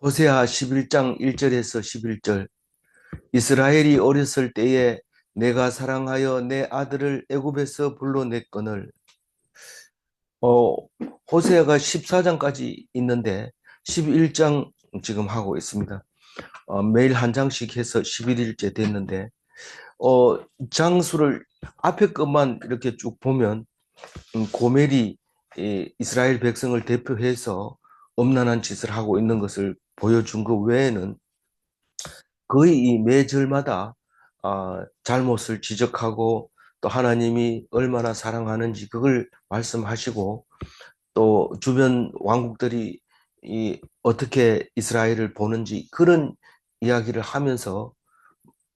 호세아 11장 1절에서 11절. 이스라엘이 어렸을 때에 내가 사랑하여 내 아들을 애굽에서 불러냈거늘. 어, 호세아가 14장까지 있는데 11장 지금 하고 있습니다. 매일 한 장씩 해서 11일째 됐는데 어, 장수를 앞에 것만 이렇게 쭉 보면 고멜이 이스라엘 백성을 대표해서 엄란한 짓을 하고 있는 것을 보여준 것 외에는 거의 이 매절마다 잘못을 지적하고 또 하나님이 얼마나 사랑하는지 그걸 말씀하시고 또 주변 왕국들이 어떻게 이스라엘을 보는지 그런 이야기를 하면서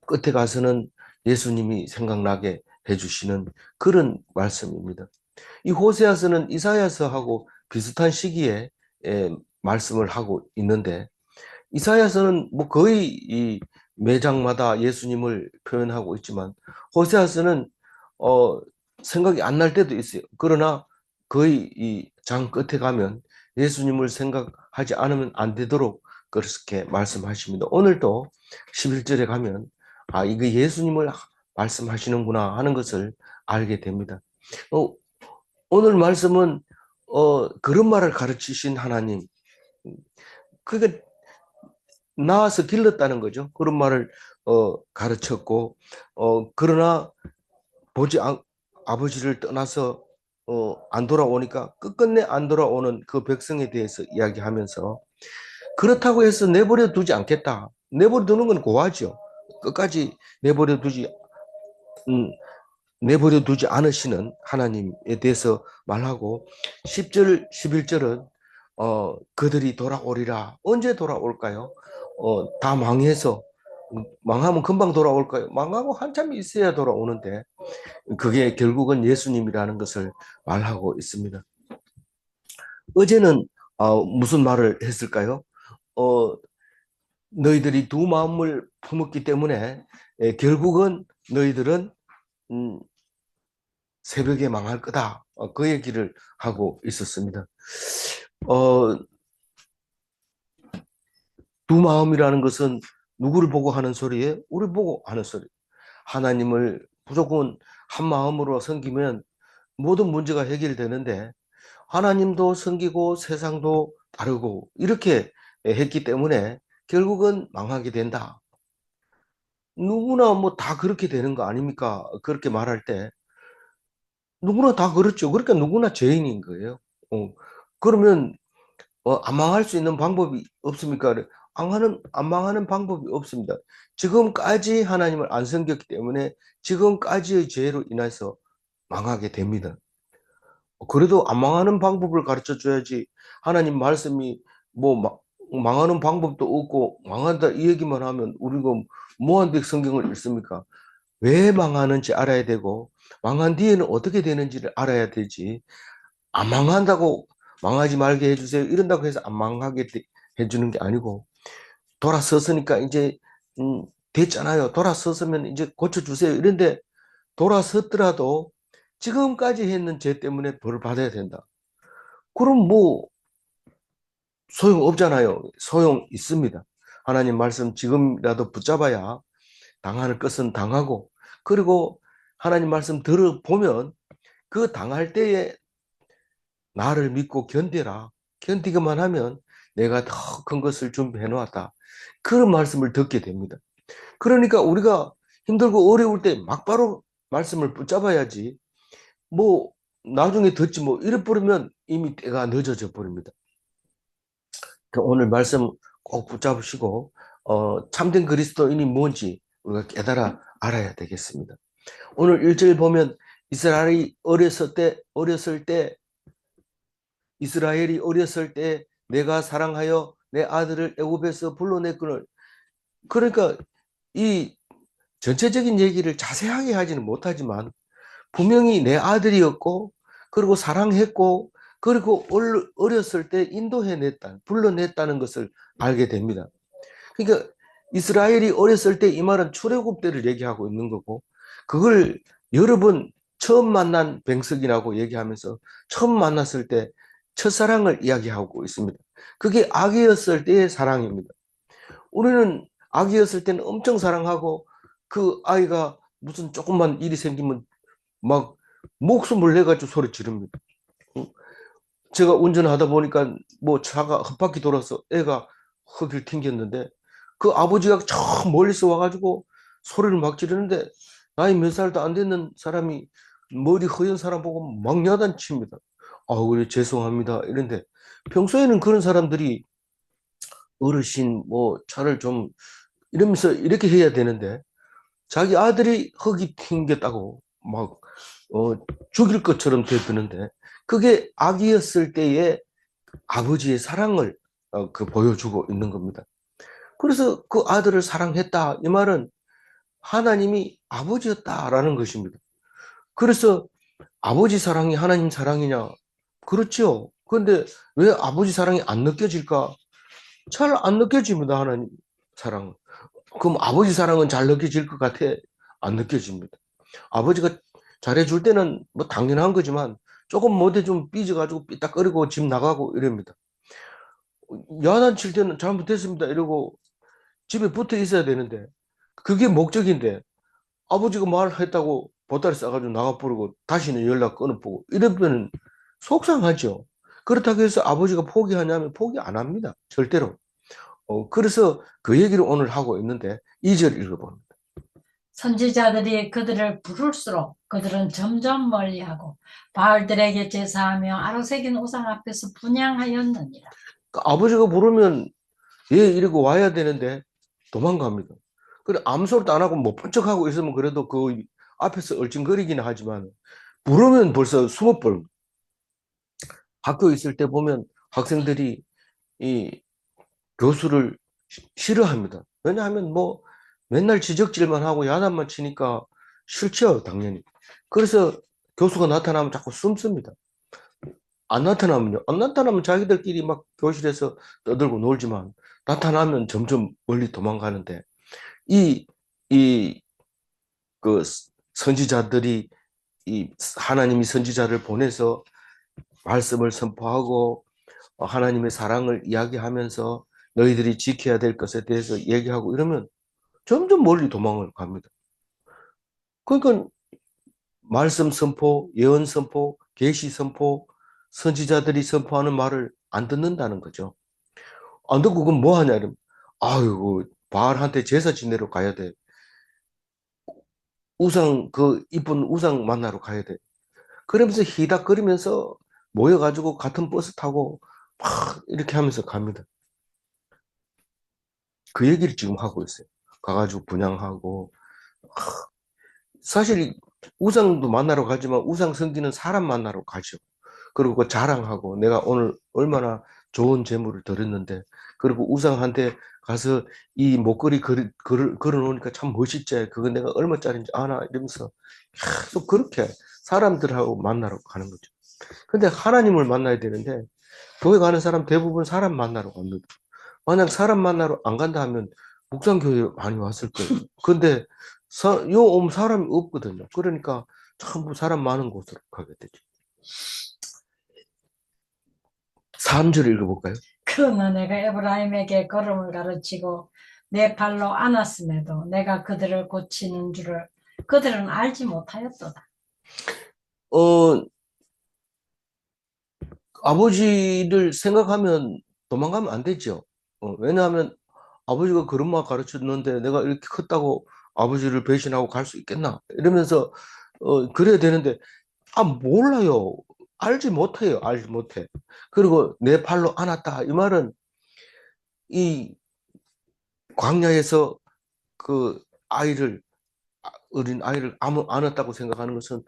끝에 가서는 예수님이 생각나게 해주시는 그런 말씀입니다. 이 호세아서는 이사야서하고 비슷한 시기에 말씀을 하고 있는데 이사야서는 뭐 거의 이 매장마다 예수님을 표현하고 있지만 호세아서는 어 생각이 안 날 때도 있어요. 그러나 거의 이 장 끝에 가면 예수님을 생각하지 않으면 안 되도록 그렇게 말씀하십니다. 오늘도 11절에 가면 이거 예수님을 말씀하시는구나 하는 것을 알게 됩니다. 어, 오늘 말씀은 그런 말을 가르치신 하나님, 그게 낳아서 길렀다는 거죠. 그런 말을 가르쳤고 그러나 보지 아버지를 떠나서 안 돌아오니까 끝끝내 안 돌아오는 그 백성에 대해서 이야기하면서 그렇다고 해서 내버려 두지 않겠다. 내버려 두는 건 고하죠. 끝까지 내버려 두지 음, 내버려 두지 않으시는 하나님에 대해서 말하고 10절, 11절은 그들이 돌아오리라. 언제 돌아올까요? 다 망해서 망하면 금방 돌아올까요? 망하고 한참 있어야 돌아오는데 그게 결국은 예수님이라는 것을 말하고 있습니다. 어제는 무슨 말을 했을까요? 어, 너희들이 두 마음을 품었기 때문에 결국은 너희들은 음, 새벽에 망할 거다. 그 얘기를 하고 있었습니다. 어, 두 마음이라는 것은 누구를 보고 하는 소리예요? 우리 보고 하는 소리. 하나님을 무조건 한 마음으로 섬기면 모든 문제가 해결되는데 하나님도 섬기고 세상도 다르고 이렇게 했기 때문에 결국은 망하게 된다. 누구나 뭐 다 그렇게 되는 거 아닙니까? 그렇게 말할 때 누구나 다 그렇죠. 그러니까 누구나 죄인인 거예요. 그러면 안 망할 수 있는 방법이 없습니까? 안 망하는 방법이 없습니다. 지금까지 하나님을 안 섬겼기 때문에 지금까지의 죄로 인해서 망하게 됩니다. 그래도 안 망하는 방법을 가르쳐 줘야지 하나님 말씀이 뭐 망하는 방법도 없고 망한다 이 얘기만 하면 우리가 뭐한데 성경을 읽습니까? 왜 망하는지 알아야 되고 망한 뒤에는 어떻게 되는지를 알아야 되지. 안 망한다고 망하지 말게 해주세요. 이런다고 해서 안 망하게 해주는 게 아니고 돌아섰으니까 이제 됐잖아요. 돌아섰으면 이제 고쳐주세요. 이런데 돌아섰더라도 지금까지 했는 죄 때문에 벌을 받아야 된다. 그럼 뭐 소용 없잖아요. 소용 있습니다. 하나님 말씀 지금이라도 붙잡아야 당하는 것은 당하고 그리고 하나님 말씀 들어보면 그 당할 때에 나를 믿고 견디라. 견디기만 하면 내가 더 큰 것을 준비해 놓았다. 그런 말씀을 듣게 됩니다. 그러니까 우리가 힘들고 어려울 때 막바로 말씀을 붙잡아야지 뭐 나중에 듣지 뭐 이래 버리면 이미 때가 늦어져 버립니다. 오늘 말씀 꼭 붙잡으시고 참된 그리스도인이 뭔지 우리가 깨달아 알아야 되겠습니다. 오늘 1절 보면 어렸을 때 이스라엘이 어렸을 때 내가 사랑하여 내 아들을 애굽에서 불러냈거늘. 그러니까 이 전체적인 얘기를 자세하게 하지는 못하지만 분명히 내 아들이었고 그리고 사랑했고 그리고 어렸을 때 인도해냈다, 불러냈다는 것을 알게 됩니다. 그러니까 이스라엘이 어렸을 때 이 말은 출애굽 때를 얘기하고 있는 거고 그걸 여러 번 처음 만난 백성이라고 얘기하면서 처음 만났을 때 첫사랑을 이야기하고 있습니다. 그게 아기였을 때의 사랑입니다. 우리는 아기였을 때는 엄청 사랑하고 그 아이가 무슨 조금만 일이 생기면 막 목숨을 내가지고 소리 지릅니다. 제가 운전하다 보니까 뭐 차가 헛바퀴 돌아서 애가 흙을 튕겼는데 그 아버지가 저 멀리서 와가지고 소리를 막 지르는데 나이 몇 살도 안 되는 사람이 머리 허연 사람 보고 막 야단칩니다. 그래 죄송합니다 이런데 평소에는 그런 사람들이 어르신 뭐 차를 좀 이러면서 이렇게 해야 되는데 자기 아들이 흙이 튕겼다고 막 죽일 것처럼 대드는데 그게 아기였을 때의 아버지의 사랑을 보여주고 있는 겁니다. 그래서 그 아들을 사랑했다 이 말은 하나님이 아버지였다라는 것입니다. 그래서 아버지 사랑이 하나님 사랑이냐? 그렇지요. 그런데 왜 아버지 사랑이 안 느껴질까? 잘 안 느껴집니다, 하나님 사랑은. 그럼 아버지 사랑은 잘 느껴질 것 같아? 안 느껴집니다. 아버지가 잘해줄 때는 뭐 당연한 거지만 조금 못해 좀 삐져가지고 삐딱거리고 집 나가고 이럽니다. 야단칠 때는 잘못했습니다 이러고 집에 붙어 있어야 되는데 그게 목적인데 아버지가 말했다고 보따리 싸가지고 나가버리고 다시는 연락 끊어보고 이러면 속상하죠. 그렇다고 해서 아버지가 포기하냐면 포기 안 합니다. 절대로. 그래서 그 얘기를 오늘 하고 있는데 2절 읽어봅니다. 선지자들이 그들을 부를수록 그들은 점점 멀리하고 바알들에게 제사하며 아로새긴 우상 앞에서 분향하였느니라. 그러니까 아버지가 부르면 얘 이러고 와야 되는데 도망갑니다. 그래 아무 소리도 안 하고 못 본 척하고 있으면 그래도 그 앞에서 얼쩡거리긴 하지만 부르면 벌써 숨어버려. 학교 있을 때 보면 학생들이 이 교수를 싫어합니다. 왜냐하면 뭐 맨날 지적질만 하고 야단만 치니까 싫죠, 당연히. 그래서 교수가 나타나면 자꾸 숨습니다. 안 나타나면요. 안 나타나면 자기들끼리 막 교실에서 떠들고 놀지만 나타나면 점점 멀리 도망가는데 이, 이, 그 선지자들이 이 하나님이 선지자를 보내서 말씀을 선포하고 하나님의 사랑을 이야기하면서 너희들이 지켜야 될 것에 대해서 얘기하고 이러면 점점 멀리 도망을 갑니다. 그러니까 말씀 선포, 예언 선포, 계시 선포, 선지자들이 선포하는 말을 안 듣는다는 거죠. 안 듣고 그럼 뭐 하냐 이러면 아이고 바알한테 제사 지내러 가야 돼. 우상 그 이쁜 우상 만나러 가야 돼. 그러면서 히닥거리면서 모여가지고 같은 버스 타고 막 이렇게 하면서 갑니다. 그 얘기를 지금 하고 있어요. 가가지고 분양하고 사실 우상도 만나러 가지만 우상 섬기는 사람 만나러 가죠. 그리고 그 자랑하고 내가 오늘 얼마나 좋은 재물을 드렸는데 그리고 우상한테 가서 이 목걸이 걸어놓으니까 참 멋있지. 그거 내가 얼마짜리인지 아나 이러면서 계속 그렇게 사람들하고 만나러 가는 거죠. 근데 하나님을 만나야 되는데 교회 가는 사람 대부분 사람 만나러 갑니다. 만약 사람 만나러 안 간다 하면 묵상교회 많이 왔을 거예요. 근데 요 오면 사람이 없거든요. 그러니까 전부 사람 많은 곳으로 가게 되죠. 3절 읽어볼까요? 그러나 내가 에브라임에게 걸음을 가르치고 내 발로 안았음에도 내가 그들을 고치는 줄을 그들은 알지 못하였도다. 어, 아버지를 생각하면 도망가면 안 되죠. 왜냐하면 아버지가 그런 말 가르쳤는데 내가 이렇게 컸다고 아버지를 배신하고 갈 수 있겠나? 이러면서 그래야 되는데 몰라요. 알지 못해요. 알지 못해. 그리고 내 발로 안았다. 이 말은 이 광야에서 그 아이를 어린 아이를 안았다고 생각하는 것은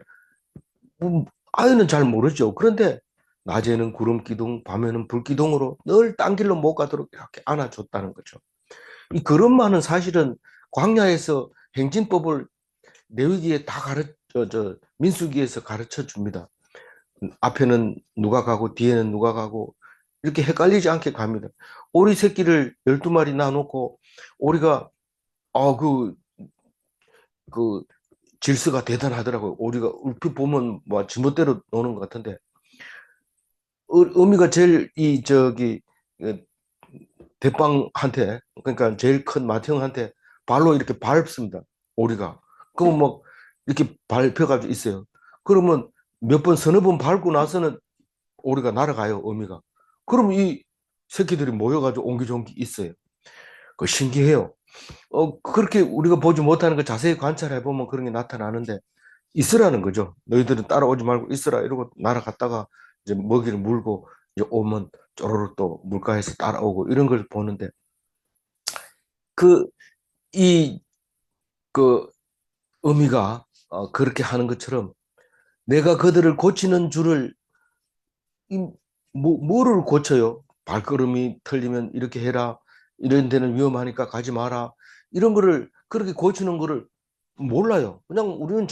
아이는 잘 모르죠. 그런데 낮에는 구름 기둥, 밤에는 불 기둥으로 늘 딴 길로 못 가도록 이렇게 안아줬다는 거죠. 이 그런 말은 사실은 광야에서 행진법을 레위기에 다 민수기에서 가르쳐 줍니다. 앞에는 누가 가고 뒤에는 누가 가고 이렇게 헷갈리지 않게 갑니다. 오리 새끼를 12마리 놔놓고 오리가 그 질서가 대단하더라고요. 오리가 얼핏 보면 뭐 지멋대로 노는 것 같은데 어미가 제일 어, 대빵한테, 그러니까 제일 큰 맏형한테 발로 이렇게 밟습니다. 오리가. 그러면 막 이렇게 밟혀가지고 있어요. 그러면 몇 번, 서너 번 밟고 나서는 오리가 날아가요, 어미가. 그럼 이 새끼들이 모여가지고 옹기종기 있어요. 그 신기해요. 그렇게 우리가 보지 못하는 걸 자세히 관찰해 보면 그런 게 나타나는데 있으라는 거죠. 너희들은 따라오지 말고 있으라 이러고 날아갔다가 이제 먹이를 물고 이제 오면 쪼로록 또 물가에서 따라오고 이런 걸 보는데 그, 이, 그 어미가 그렇게 하는 것처럼 내가 그들을 고치는 줄을 뭐를 고쳐요? 발걸음이 틀리면 이렇게 해라. 이런 데는 위험하니까 가지 마라. 이런 거를 그렇게 고치는 거를 몰라요. 그냥 우리는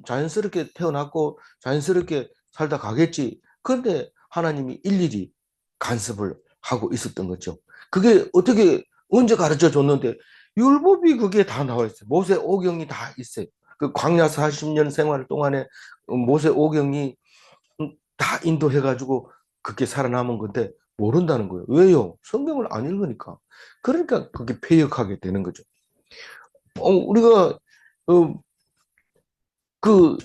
자연스럽게 태어났고 자연스럽게 살다 가겠지. 그런데 하나님이 일일이 간섭을 하고 있었던 거죠. 그게 어떻게 언제 가르쳐 줬는데 율법이 그게 다 나와 있어요. 모세 오경이 다 있어요. 그 광야 40년 생활 동안에 모세 오경이 다 인도해가지고 그렇게 살아남은 건데 모른다는 거예요. 왜요? 성경을 안 읽으니까. 그러니까 그게 패역하게 되는 거죠. 우리가 어, 그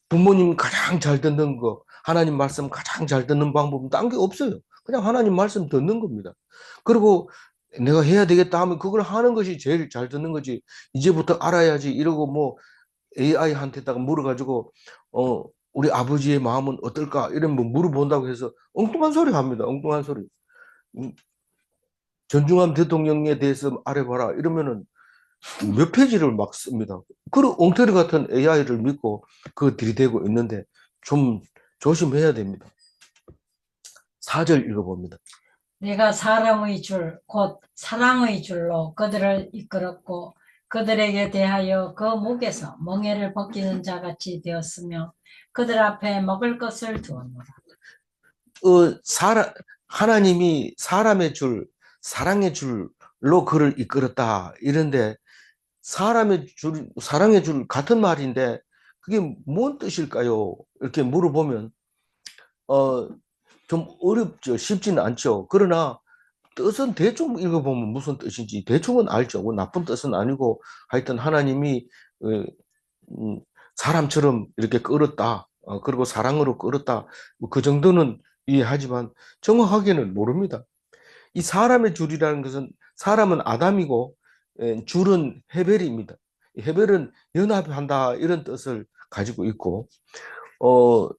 부모님 가장 잘 듣는 거, 하나님 말씀 가장 잘 듣는 방법은 딴 게 없어요. 그냥 하나님 말씀 듣는 겁니다. 그리고 내가 해야 되겠다 하면 그걸 하는 것이 제일 잘 듣는 거지. 이제부터 알아야지 이러고 뭐 AI한테다가 물어가지고 우리 아버지의 마음은 어떨까? 이런 뭐 물어본다고 해서 엉뚱한 소리 합니다. 엉뚱한 소리. 음, 전중함 대통령에 대해서 알아봐라. 이러면은 몇 페이지를 막 씁니다. 그런 엉터리 같은 AI를 믿고 그 들이대고 있는데 좀 조심해야 됩니다. 4절 읽어봅니다. 내가 사람의 줄, 곧 사랑의 줄로 그들을 이끌었고 그들에게 대하여 그 목에서 멍에를 벗기는 자같이 되었으며 그들 앞에 먹을 것을 두었노라. 어, 하나님이 사람의 줄, 사랑의 줄로 그를 이끌었다. 이런데 사랑의 줄 같은 말인데 그게 뭔 뜻일까요? 이렇게 물어보면 어, 좀 어렵죠. 쉽지는 않죠. 그러나 뜻은 대충 읽어보면 무슨 뜻인지 대충은 알죠. 뭐 나쁜 뜻은 아니고 하여튼 하나님이 어, 사람처럼 이렇게 끌었다. 그리고 사랑으로 끌었다. 뭐그 정도는 이해하지만 정확하게는 모릅니다. 이 사람의 줄이라는 것은 사람은 아담이고 줄은 헤벨입니다. 헤벨은 연합한다 이런 뜻을 가지고 있고 어,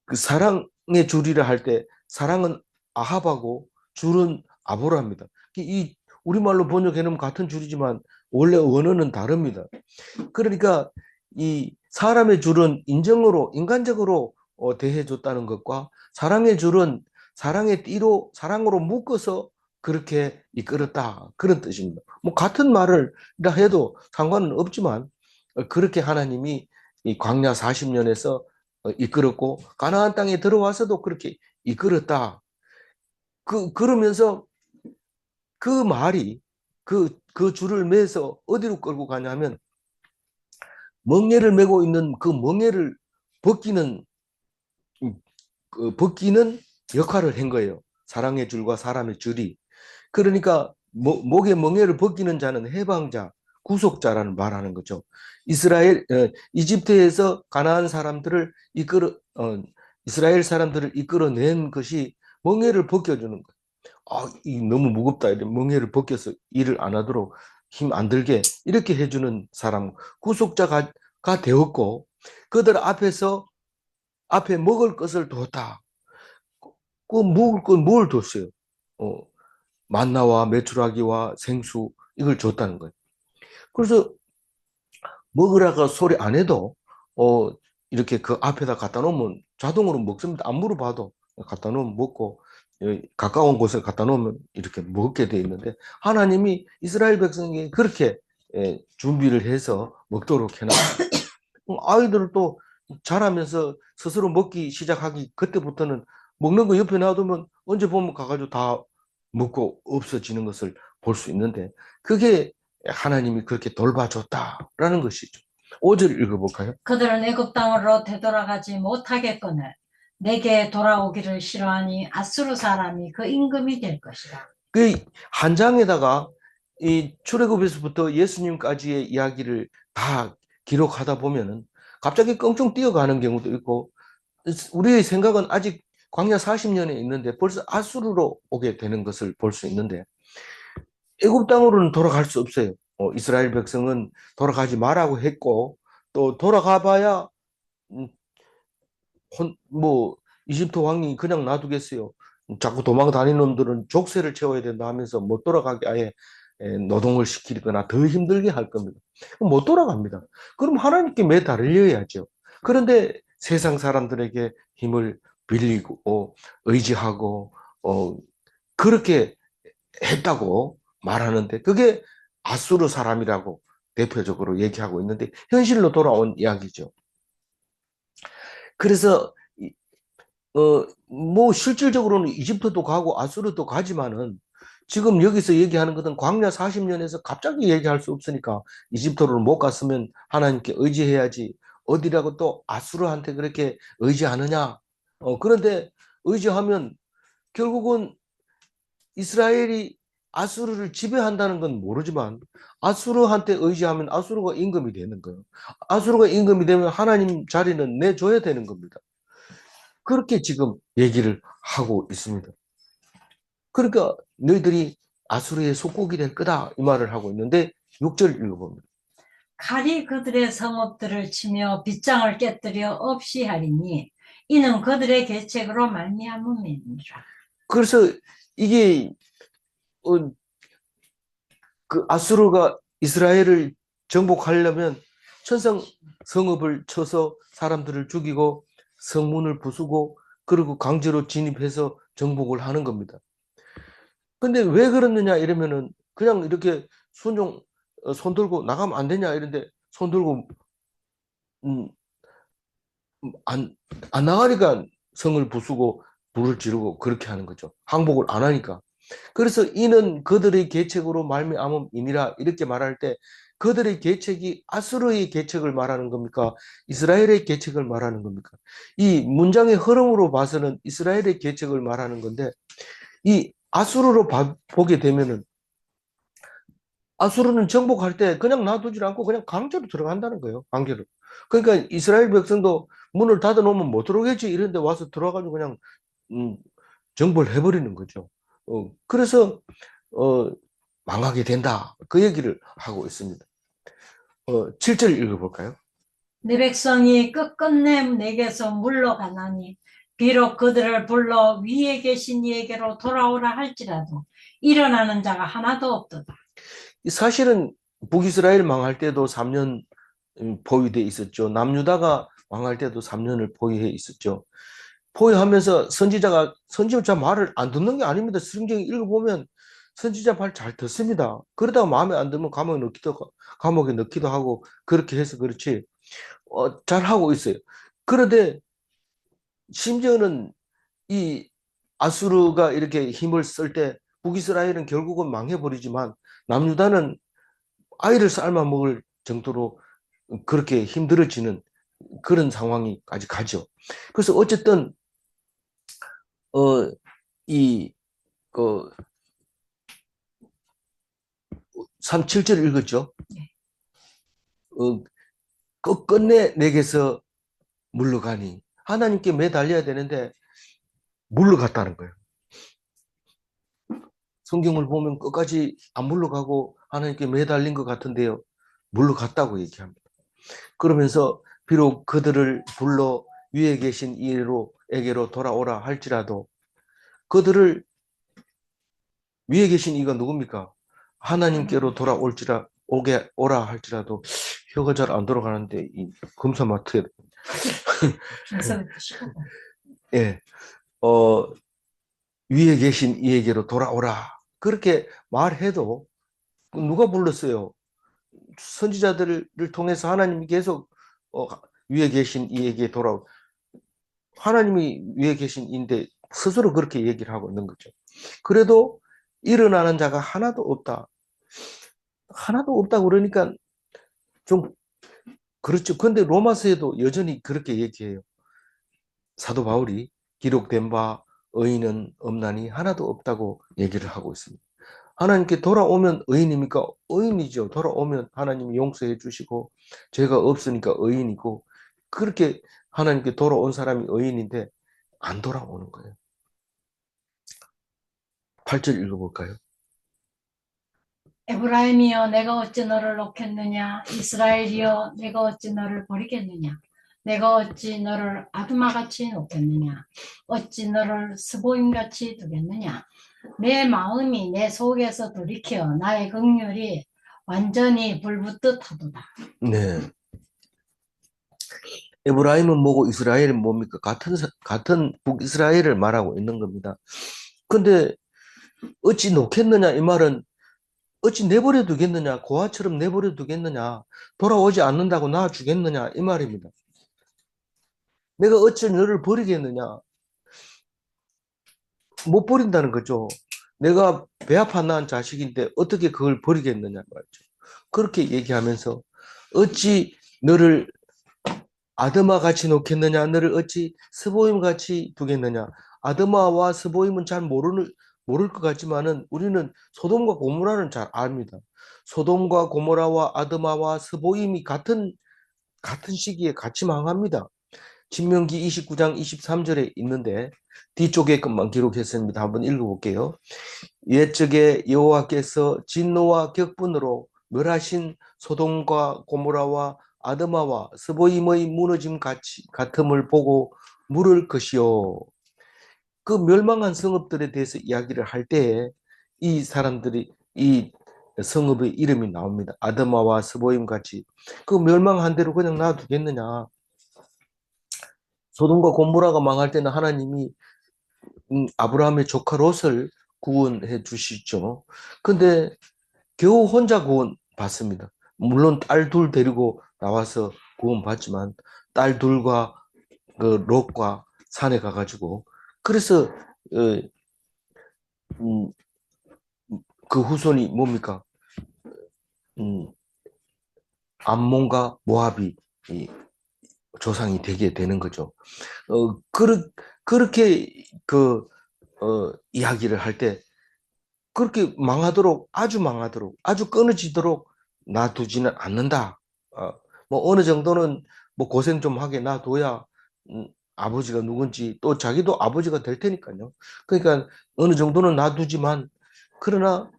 그 사랑의 줄이라 할 때 사랑은 아합하고 줄은 아보라입니다. 이 우리말로 번역해 놓으면 같은 줄이지만 원래 원어는 다릅니다. 그러니까 이 사람의 줄은 인정으로 인간적으로 대해줬다는 것과 사랑의 줄은 사랑의 띠로 사랑으로 묶어서 그렇게 이끌었다 그런 뜻입니다. 뭐 같은 말을 해도 상관은 없지만 그렇게 하나님이 이 광야 40년에서 이끌었고 가나안 땅에 들어와서도 그렇게 이끌었다. 그러면서 그 말이 그 줄을 매서 어디로 끌고 가냐면 멍에를 메고 있는 그 멍에를 벗기는 벗기는 역할을 한 거예요. 사랑의 줄과 사람의 줄이. 그러니까 목에 멍에를 벗기는 자는 해방자, 구속자라는 말하는 거죠. 이집트에서 가나안 사람들을 이스라엘 사람들을 이끌어낸 것이 멍에를 벗겨주는 거예요. 이 너무 무겁다. 이래 멍에를 벗겨서 일을 안 하도록 힘 안 들게 이렇게 해주는 사람, 구속자가 되었고 그들 앞에 먹을 것을 뒀다. 그 먹을 건 뭘 뒀어요? 어, 만나와 메추라기와 생수 이걸 줬다는 거예요. 그래서 먹으라고 소리 안 해도 어, 이렇게 그 앞에다 갖다 놓으면 자동으로 먹습니다. 안 물어봐도 갖다 놓으면 먹고 가까운 곳에 갖다 놓으면 이렇게 먹게 돼 있는데 하나님이 이스라엘 백성이 그렇게 준비를 해서 먹도록 해놨어요. 아이들을 또 자라면서 스스로 먹기 시작하기 그때부터는 먹는 거 옆에 놔두면 언제 보면 가가지고 다 먹고 없어지는 것을 볼 수 있는데 그게 하나님이 그렇게 돌봐줬다라는 것이죠. 5절 읽어볼까요? 그들은 애굽 땅으로 되돌아가지 못하겠거늘 내게 돌아오기를 싫어하니 아수르 사람이 그 임금이 될 것이다. 그 한 장에다가 이 출애굽에서부터 예수님까지의 이야기를 다 기록하다 보면은 갑자기 껑충 뛰어가는 경우도 있고, 우리의 생각은 아직 광야 40년에 있는데 벌써 아수르로 오게 되는 것을 볼 수 있는데, 애굽 땅으로는 돌아갈 수 없어요. 이스라엘 백성은 돌아가지 말라고 했고, 또 돌아가 봐야 음, 뭐 이집트 왕이 그냥 놔두겠어요. 자꾸 도망 다니는 놈들은 족쇄를 채워야 된다 하면서 못 돌아가게 아예 노동을 시키거나 더 힘들게 할 겁니다. 못 돌아갑니다. 그럼 하나님께 매달려야죠. 그런데 세상 사람들에게 힘을 빌리고 의지하고 그렇게 했다고 말하는데, 그게 아수르 사람이라고 대표적으로 얘기하고 있는데 현실로 돌아온 이야기죠. 그래서 뭐 실질적으로는 이집트도 가고 아수르도 가지만은 지금 여기서 얘기하는 것은 광야 40년에서 갑자기 얘기할 수 없으니까 이집트로 못 갔으면 하나님께 의지해야지 어디라고 또 아수르한테 그렇게 의지하느냐. 그런데 의지하면 결국은 이스라엘이 아수르를 지배한다는 건 모르지만 아수르한테 의지하면 아수르가 임금이 되는 거예요. 아수르가 임금이 되면 하나님 자리는 내줘야 되는 겁니다. 그렇게 지금 얘기를 하고 있습니다. 그러니까 너희들이 아수르의 속국이 될 거다 이 말을 하고 있는데 6절 읽어봅니다. 칼이 그들의 성읍들을 치며 빗장을 깨뜨려 없이 하리니 이는 그들의 계책으로 말미암음이니라. 그래서 이게 그 아수르가 이스라엘을 정복하려면 천상 성읍을 쳐서 사람들을 죽이고 성문을 부수고 그리고 강제로 진입해서 정복을 하는 겁니다. 근데 왜 그러느냐 이러면은 그냥 이렇게 순종 손 들고 나가면 안 되냐 이런데 손 들고 음, 안 나가니까 성을 부수고 불을 지르고 그렇게 하는 거죠. 항복을 안 하니까. 그래서 이는 그들의 계책으로 말미암음이니라 이렇게 말할 때 그들의 계책이 아수르의 계책을 말하는 겁니까? 이스라엘의 계책을 말하는 겁니까? 이 문장의 흐름으로 봐서는 이스라엘의 계책을 말하는 건데 이 아수르로 보게 되면은 아수르는 정복할 때 그냥 놔두지 않고 그냥 강제로 들어간다는 거예요. 강제로. 그러니까 이스라엘 백성도 문을 닫아 놓으면 못 들어오겠지 이런데 와서 들어가지고 그냥 음, 정벌 해버리는 거죠. 그래서 어, 망하게 된다. 그 얘기를 하고 있습니다. 7절 읽어볼까요? 내 백성이 끝끝내 내게서 물러가나니 비록 그들을 불러 위에 계신 이에게로 돌아오라 할지라도 일어나는 자가 하나도 없도다. 사실은 북이스라엘 망할 때도 3년 포위돼 있었죠. 남유다가 망할 때도 3년을 포위해 있었죠. 포위하면서 선지자 말을 안 듣는 게 아닙니다. 성경 읽어보면 선지자 말 잘 듣습니다. 그러다가 마음에 안 들면 감옥에 넣기도 하고 그렇게 해서 그렇지 잘 하고 있어요. 그런데 심지어는 이 아수르가 이렇게 힘을 쓸 때 북이스라엘은 결국은 망해버리지만 남유다는 아이를 삶아 먹을 정도로 그렇게 힘들어지는 그런 상황이까지 가죠. 그래서 어쨌든 이 그 7절 읽었죠. 어, 끝끝내 내게서 물러가니 하나님께 매달려야 되는데 물러갔다는 거예요. 성경을 보면 끝까지 안 물러가고 하나님께 매달린 것 같은데요. 물러갔다고 얘기합니다. 그러면서 비록 그들을 불러 위에 계신 이에게로 돌아오라 할지라도 그들을 위에 계신 이가 누굽니까? 하나님께로 오게 오라 할지라도 혀가 잘 안 돌아가는데 이 금사마트에 예, 어, 위에 계신 이에게로 돌아오라 그렇게 말해도 누가 불렀어요? 선지자들을 통해서 하나님이 계속 위에 계신 이에게 하나님이 위에 계신 이인데 스스로 그렇게 얘기를 하고 있는 거죠. 그래도 일어나는 자가 하나도 없다. 하나도 없다 그러니까 좀 그렇죠. 근데 로마서에도 여전히 그렇게 얘기해요. 사도 바울이 기록된 바 의인은 없나니 하나도 없다고 얘기를 하고 있습니다. 하나님께 돌아오면 의인입니까? 의인이죠. 돌아오면 하나님이 용서해 주시고 죄가 없으니까 의인이고 그렇게 하나님께 돌아온 사람이 의인인데 안 돌아오는 거예요. 8절 읽어볼까요? 에브라임이여 내가 어찌 너를 놓겠느냐 이스라엘이여 내가 어찌 너를 버리겠느냐 내가 어찌 너를 아두마같이 놓겠느냐 어찌 너를 스보임같이 두겠느냐 내 마음이 내 속에서 돌이켜 나의 긍휼이 완전히 불붙듯 하도다. 네. 에브라임은 뭐고 이스라엘은 뭡니까? 같은 북이스라엘을 말하고 있는 겁니다. 근데 어찌 놓겠느냐 이 말은 어찌 내버려 두겠느냐 고아처럼 내버려 두겠느냐 돌아오지 않는다고 놔 주겠느냐 이 말입니다. 내가 어찌 너를 버리겠느냐 못 버린다는 거죠. 내가 배 아파 낳은 자식인데 어떻게 그걸 버리겠느냐 말이죠. 그렇게 얘기하면서 어찌 너를 아드마 같이 놓겠느냐 너를 어찌 스보임 같이 두겠느냐. 아드마와 스보임은 잘 모를 것 같지만은 우리는 소돔과 고모라는 잘 압니다. 소돔과 고모라와 아드마와 스보임이 같은 시기에 같이 망합니다. 신명기 29장 23절에 있는데 뒤쪽에 것만 기록했습니다. 한번 읽어볼게요. 옛적에 여호와께서 진노와 격분으로 멸하신 소돔과 고모라와 아드마와 스보임의 무너짐 같음을 보고 물을 것이요. 그 멸망한 성읍들에 대해서 이야기를 할 때에 이 사람들이 이 성읍의 이름이 나옵니다. 아드마와 스보임 같이 그 멸망한 대로 그냥 놔두겠느냐. 소돔과 고모라가 망할 때는 하나님이 아브라함의 조카 롯을 구원해 주시죠. 근데 겨우 혼자 구원 받습니다. 물론 딸 둘 데리고 나와서 구원 받지만 딸 둘과 그 롯과 산에 가가지고 그래서 음, 그 후손이 뭡니까? 암몬과 모압이 조상이 되게 되는 거죠. 그렇게 이야기를 할 때 그렇게 망하도록 아주 끊어지도록 놔두지는 않는다. 뭐 어느 정도는 뭐 고생 좀 하게 놔둬야 아버지가 누군지 또 자기도 아버지가 될 테니까요. 그러니까 어느 정도는 놔두지만 그러나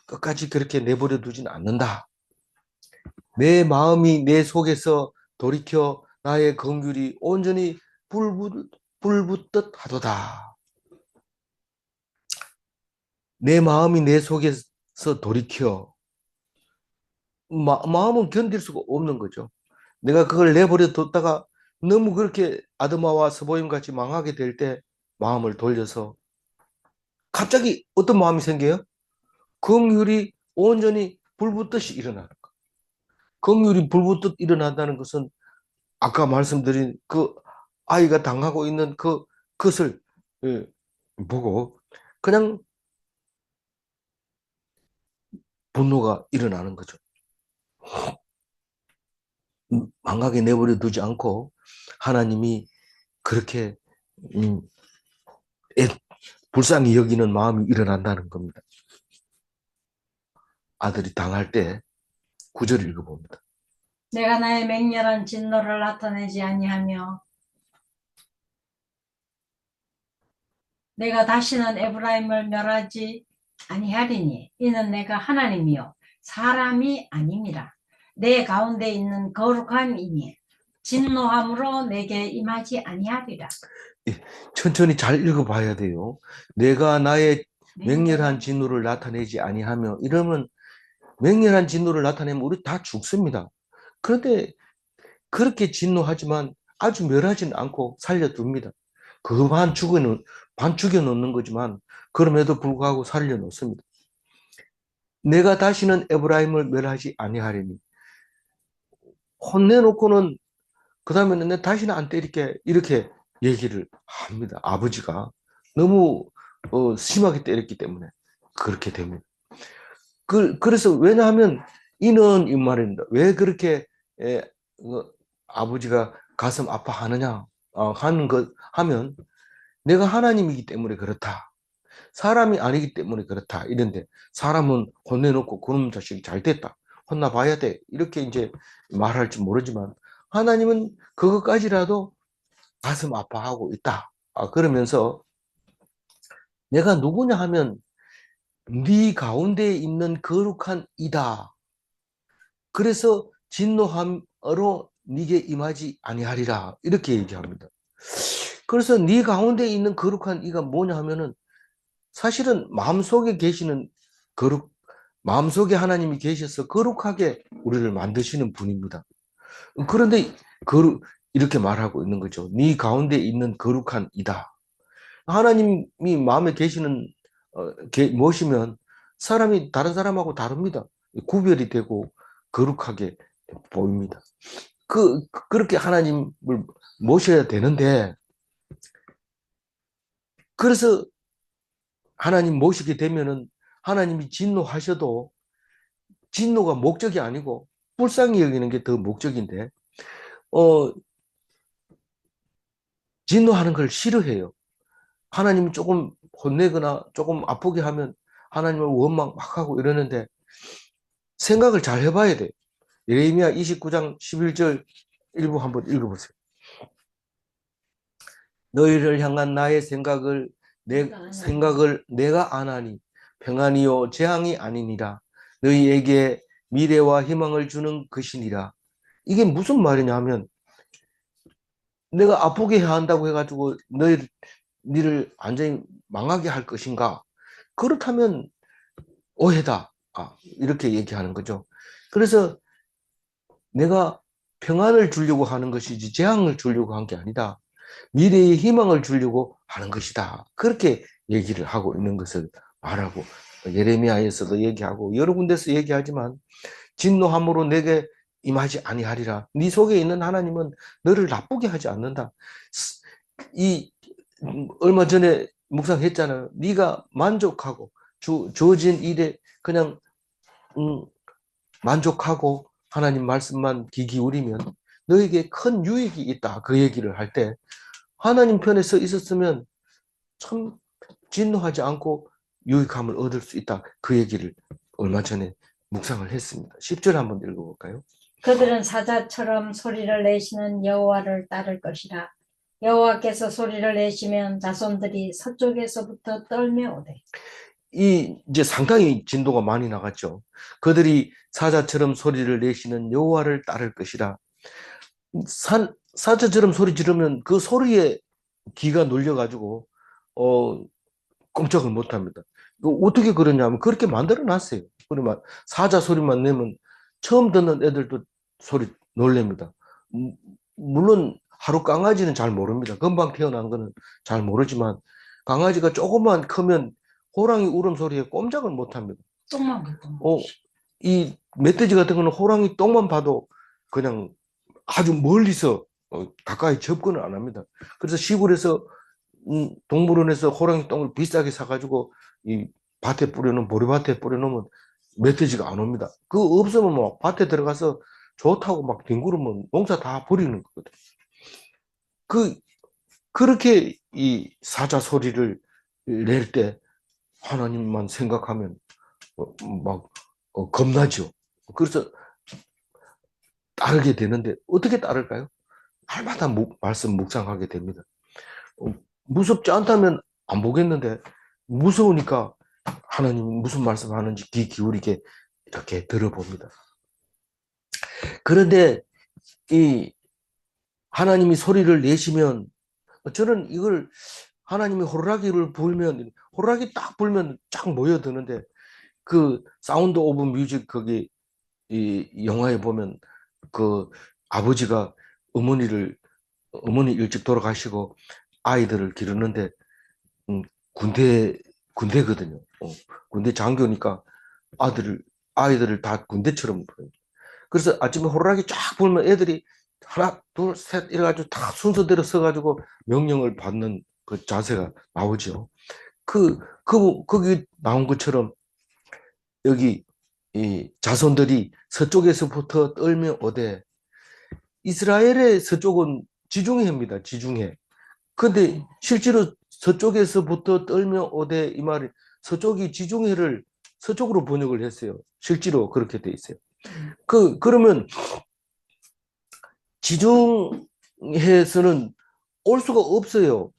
끝까지 그렇게 내버려 두지는 않는다. 내 마음이 내 속에서 돌이켜 나의 긍휼이 온전히 불붙듯 하도다. 내 마음이 내 속에서 돌이켜 마음은 견딜 수가 없는 거죠. 내가 그걸 내버려 뒀다가 너무 그렇게 아드마와 스보임 같이 망하게 될 때 마음을 돌려서 갑자기 어떤 마음이 생겨요? 긍휼이 온전히 불붙듯이 일어나는 거. 긍휼이 불붙듯 일어난다는 것은 아까 말씀드린 그 아이가 당하고 있는 그것을 보고 그냥 분노가 일어나는 거죠. 망하게 내버려 두지 않고 하나님이 그렇게 불쌍히 여기는 마음이 일어난다는 겁니다. 아들이 당할 때 9절 읽어봅니다. 내가 나의 맹렬한 진노를 나타내지 아니하며 내가 다시는 에브라임을 멸하지 아니하리니 이는 내가 하나님이요 사람이 아닙니다. 내 가운데 있는 거룩함이니 진노함으로 내게 임하지 아니하리라. 천천히 잘 읽어봐야 돼요. 내가 나의 맹렬한 진노를 나타내지 아니하며 이러면 맹렬한 진노를 나타내면 우리 다 죽습니다. 그런데 그렇게 진노하지만 아주 멸하지는 않고 살려둡니다. 그반 죽여놓는 거지만 그럼에도 불구하고 살려놓습니다. 내가 다시는 에브라임을 멸하지 아니하리니 혼내놓고는 그 다음에는 내 다시는 안 때릴게 이렇게 얘기를 합니다. 아버지가 너무 심하게 때렸기 때문에 그렇게 됩니다. 그래서 왜냐하면 이는 이 말입니다. 왜 그렇게 아버지가 가슴 아파하느냐 하면 내가 하나님이기 때문에 그렇다. 사람이 아니기 때문에 그렇다. 이런데 사람은 혼내놓고 그놈 자식 잘 됐다. 혼나봐야 돼. 이렇게 이제 말할지 모르지만 하나님은 그것까지라도 가슴 아파하고 있다. 그러면서 내가 누구냐 하면 네 가운데 있는 거룩한 이다. 그래서 진노함으로 네게 임하지 아니하리라. 이렇게 얘기합니다. 그래서 네 가운데 있는 거룩한 이가 뭐냐 하면은 사실은 마음속에 계시는 거룩, 마음속에 하나님이 계셔서 거룩하게 우리를 만드시는 분입니다. 그런데 거룩, 이렇게 말하고 있는 거죠. 네 가운데 있는 거룩한 이다. 하나님이 마음에 계시는 모시면 사람이 다른 사람하고 다릅니다. 구별이 되고 거룩하게 보입니다. 그렇게 하나님을 모셔야 되는데, 그래서 하나님 모시게 되면은 하나님이 진노하셔도 진노가 목적이 아니고 불쌍히 여기는 게 더 목적인데, 어, 진노하는 걸 싫어해요. 하나님이 조금 혼내거나 조금 아프게 하면 하나님을 원망 막 하고 이러는데 생각을 잘 해봐야 돼요. 예레미야 29장 11절 일부 한번 읽어보세요. 너희를 향한 나의 생각을 내가 아나니 평안이요 재앙이 아니니라. 너희에게 미래와 희망을 주는 것이니라. 이게 무슨 말이냐 하면 내가 아프게 해야 한다고 해가지고 너희를 완전히 망하게 할 것인가? 그렇다면 오해다. 이렇게 얘기하는 거죠. 그래서 내가 평안을 주려고 하는 것이지 재앙을 주려고 한 게 아니다. 미래의 희망을 주려고 하는 것이다. 그렇게 얘기를 하고 있는 것을 말하고, 예레미야에서도 얘기하고 여러 군데서 얘기하지만 진노함으로 내게 임하지 아니하리라. 네 속에 있는 하나님은 너를 나쁘게 하지 않는다. 이 얼마 전에 묵상했잖아요. 네가 만족하고 주어진 일에 그냥 만족하고 하나님 말씀만 귀 기울이면 너에게 큰 유익이 있다. 그 얘기를 할 때 하나님 편에 서 있었으면 참 진노하지 않고 유익함을 얻을 수 있다. 그 얘기를 얼마 전에 묵상을 했습니다. 10절 한번 읽어볼까요? 그들은 사자처럼 소리를 내시는 여호와를 따를 것이라. 여호와께서 소리를 내시면 자손들이 서쪽에서부터 떨며 오되. 이제 상당히 진도가 많이 나갔죠. 그들이 사자처럼 소리를 내시는 여호와를 따를 것이라. 사자처럼 소리 지르면 그 소리에 귀가 눌려가지고 꼼짝을 못합니다. 어떻게 그러냐면 그렇게 만들어 놨어요. 그러면 사자 소리만 내면 처음 듣는 애들도 소리 놀랍니다. 물론 하루 강아지는 잘 모릅니다. 금방 태어난 거는 잘 모르지만 강아지가 조금만 크면 호랑이 울음소리에 꼼짝을 못합니다. 똥만 보고. 이 멧돼지 같은 거는 호랑이 똥만 봐도 그냥 아주 멀리서 가까이 접근을 안 합니다. 그래서 시골에서 동물원에서 호랑이 똥을 비싸게 사가지고 이 밭에 뿌려놓으면, 보리밭에 뿌려놓으면 멧돼지가 안 옵니다. 그거 없으면 뭐 밭에 들어가서 좋다고 막 뒹구르면 농사 다 버리는 거거든. 그렇게 이 사자 소리를 낼 때 하나님만 생각하면 막 겁나죠. 그래서 따르게 되는데 어떻게 따를까요? 날마다 말씀 묵상하게 됩니다. 무섭지 않다면 안 보겠는데 무서우니까 하나님 무슨 말씀하는지 귀 기울이게 이렇게 들어봅니다. 그런데 이 하나님이 소리를 내시면 저는 이걸 하나님이 호루라기를 불면 호루라기 딱 불면 쫙 모여드는데 그 사운드 오브 뮤직 거기 이 영화에 보면 그 아버지가 어머니 일찍 돌아가시고 아이들을 기르는데 음, 군대거든요. 군대 장교니까 아이들을 다 군대처럼 보여요. 그래서 아침에 호루라기 쫙 불면 애들이 하나, 둘, 셋 이래가지고 다 순서대로 서가지고 명령을 받는 그 자세가 나오죠. 거기 나온 것처럼 여기 이 자손들이 서쪽에서부터 떨며 오되 이스라엘의 서쪽은 지중해입니다. 지중해. 근데 실제로 서쪽에서부터 떨며 오되 이 말이 서쪽이 지중해를 서쪽으로 번역을 했어요. 실제로 그렇게 돼 있어요. 그러면 지중해에서는 올 수가 없어요.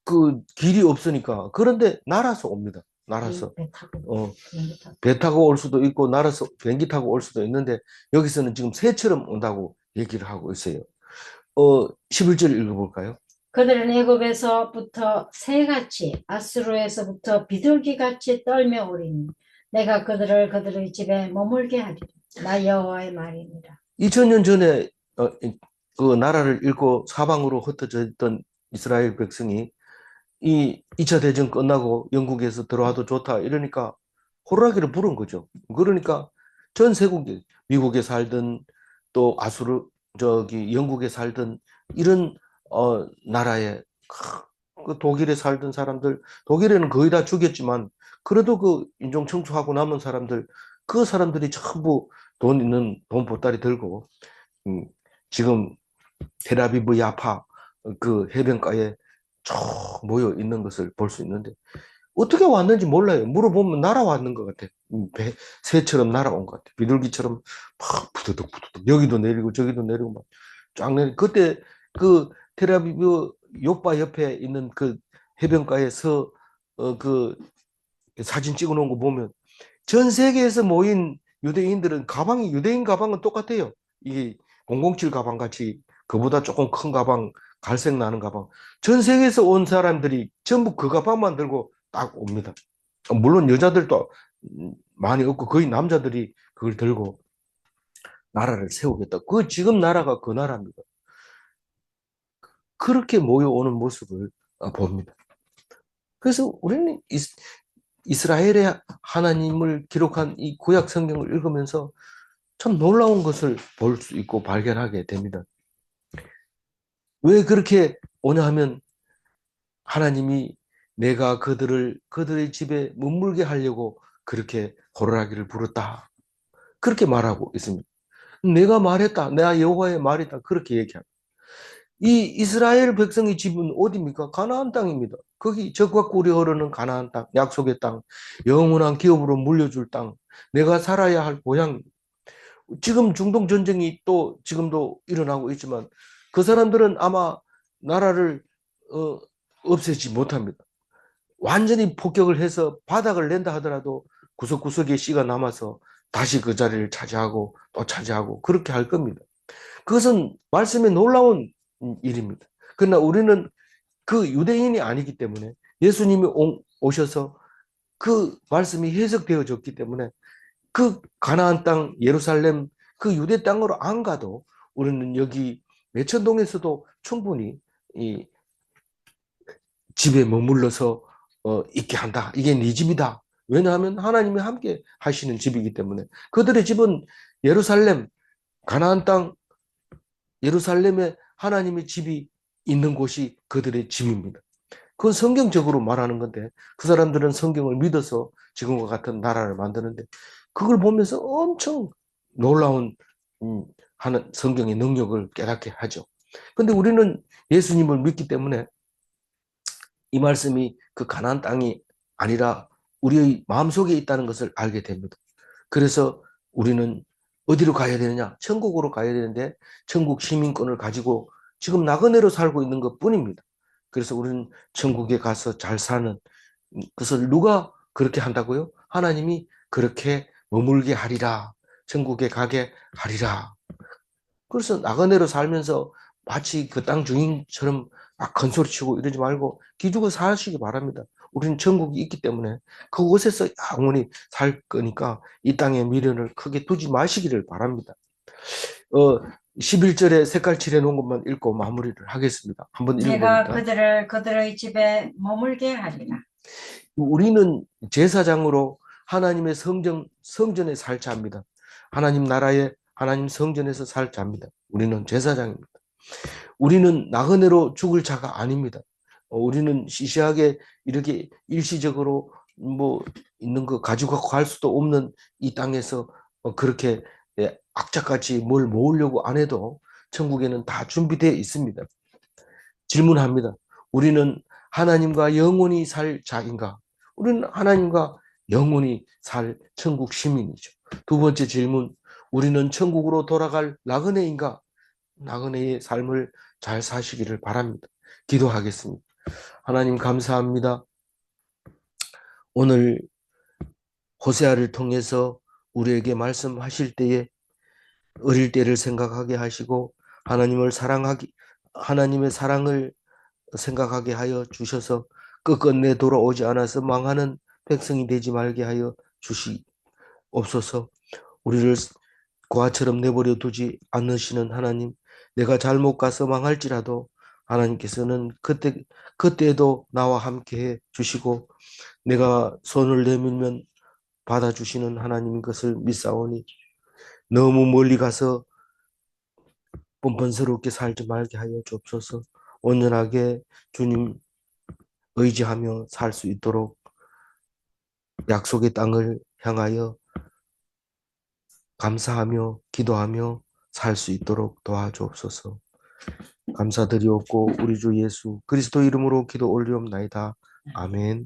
그 길이 없으니까. 그런데 날아서 옵니다. 날아서. 배 타고 비행기 타고. 배 타고 올 수도 있고, 날아서 비행기 타고 올 수도 있는데, 여기서는 지금 새처럼 온다고 얘기를 하고 있어요. 11절 읽어볼까요? 그들은 애굽에서부터 새같이 아수르에서부터 비둘기같이 떨며 오리니 내가 그들의 집에 머물게 하리라. 나 여호와의 말이니라. 2000년 전에 그 나라를 잃고 사방으로 흩어져 있던 이스라엘 백성이 이 2차 대전 끝나고 영국에서 들어와도 좋다 이러니까 호루라기를 부른 거죠. 그러니까 전 세국에 미국에 살든 또 영국에 살든 이런 나라에 그 독일에 살던 사람들, 독일에는 거의 다 죽였지만 그래도 그 인종 청소하고 남은 사람들, 그 사람들이 전부 돈 보따리 들고 음, 지금 텔아비브 야파 그 해변가에 쭉 모여 있는 것을 볼 수 있는데 어떻게 왔는지 몰라요. 물어보면 날아왔는 것 같아. 새처럼 날아온 것 같아. 비둘기처럼 막 부두둑 부두둑 여기도 내리고 저기도 내리고 막 쫙 내리. 그때 그 텔아비브 요파 옆에 있는 그 해변가에서 그 사진 찍어 놓은 거 보면 전 세계에서 모인 유대인들은 가방이 유대인 가방은 똑같아요. 이게 007 가방 같이 그보다 조금 큰 가방, 갈색 나는 가방. 전 세계에서 온 사람들이 전부 그 가방만 들고 딱 옵니다. 물론 여자들도 많이 없고 거의 남자들이 그걸 들고 나라를 세우겠다. 그 지금 나라가 그 나라입니다. 그렇게 모여오는 모습을 봅니다. 그래서 우리는 이스라엘의 하나님을 기록한 이 구약 성경을 읽으면서 참 놀라운 것을 볼 수 있고 발견하게 됩니다. 왜 그렇게 오냐 하면 하나님이 내가 그들의 집에 머물게 하려고 그렇게 호루라기를 불었다. 그렇게 말하고 있습니다. 내가 말했다. 내가 여호와의 말이다. 그렇게 얘기합니다. 이 이스라엘 백성의 집은 어디입니까? 가나안 땅입니다. 거기 적과 꿀이 흐르는 가나안 땅, 약속의 땅, 영원한 기업으로 물려줄 땅, 내가 살아야 할 고향. 지금 중동 전쟁이 또 지금도 일어나고 있지만 그 사람들은 아마 나라를 없애지 못합니다. 완전히 폭격을 해서 바닥을 낸다 하더라도 구석구석에 씨가 남아서 다시 그 자리를 차지하고 또 차지하고 그렇게 할 겁니다. 그것은 말씀에 놀라운 일입니다. 그러나 우리는 그 유대인이 아니기 때문에 예수님이 오셔서 그 말씀이 해석되어졌기 때문에 그 가나안 땅 예루살렘 그 유대 땅으로 안 가도 우리는 여기 매천동에서도 충분히 이 집에 머물러서 있게 한다. 이게 네 집이다. 왜냐하면 하나님이 함께 하시는 집이기 때문에 그들의 집은 예루살렘 가나안 땅 예루살렘에 하나님의 집이 있는 곳이 그들의 집입니다. 그건 성경적으로 말하는 건데 그 사람들은 성경을 믿어서 지금과 같은 나라를 만드는데 그걸 보면서 엄청 놀라운 하는 성경의 능력을 깨닫게 하죠. 근데 우리는 예수님을 믿기 때문에 이 말씀이 그 가나안 땅이 아니라 우리의 마음속에 있다는 것을 알게 됩니다. 그래서 우리는 어디로 가야 되느냐? 천국으로 가야 되는데 천국 시민권을 가지고 지금 나그네로 살고 있는 것 뿐입니다. 그래서 우리는 천국에 가서 잘 사는 그것을 누가 그렇게 한다고요? 하나님이 그렇게 머물게 하리라. 천국에 가게 하리라. 그래서 나그네로 살면서 마치 그 땅 주인처럼 막 큰소리치고 이러지 말고 기죽어 사시기 바랍니다. 우리는 천국이 있기 때문에 그곳에서 영원히 살 거니까 이 땅의 미련을 크게 두지 마시기를 바랍니다. 11절에 색깔 칠해 놓은 것만 읽고 마무리를 하겠습니다. 한번 내가 읽어봅니다. 그들의 집에 머물게 하리라. 우리는 제사장으로 하나님의 성전에 살 자입니다. 하나님 나라에 하나님 성전에서 살 자입니다. 우리는 제사장입니다. 우리는 나그네로 죽을 자가 아닙니다. 우리는 시시하게 이렇게 일시적으로 뭐 있는 거 가지고 갈 수도 없는 이 땅에서 그렇게 악착같이 뭘 모으려고 안 해도 천국에는 다 준비되어 있습니다. 질문합니다. 우리는 하나님과 영원히 살 자인가? 우리는 하나님과 영원히 살 천국 시민이죠. 두 번째 질문, 우리는 천국으로 돌아갈 나그네인가? 나그네의 삶을 잘 사시기를 바랍니다. 기도하겠습니다. 하나님 감사합니다. 오늘 호세아를 통해서 우리에게 말씀하실 때에 어릴 때를 생각하게 하시고 하나님의 사랑을 생각하게 하여 주셔서 끝끝내 돌아오지 않아서 망하는 백성이 되지 말게 하여 주시옵소서. 우리를 고아처럼 내버려 두지 않으시는 하나님, 내가 잘못 가서 망할지라도 하나님께서는 그때도 나와 함께 해 주시고 내가 손을 내밀면 받아주시는 하나님인 것을 믿사오니 너무 멀리 가서 뻔뻔스럽게 살지 말게 하여 주옵소서. 온전하게 주님 의지하며 살 수 있도록 약속의 땅을 향하여 감사하며 기도하며 살 수 있도록 도와주옵소서. 감사드리옵고 우리 주 예수 그리스도 이름으로 기도 올리옵나이다. 아멘.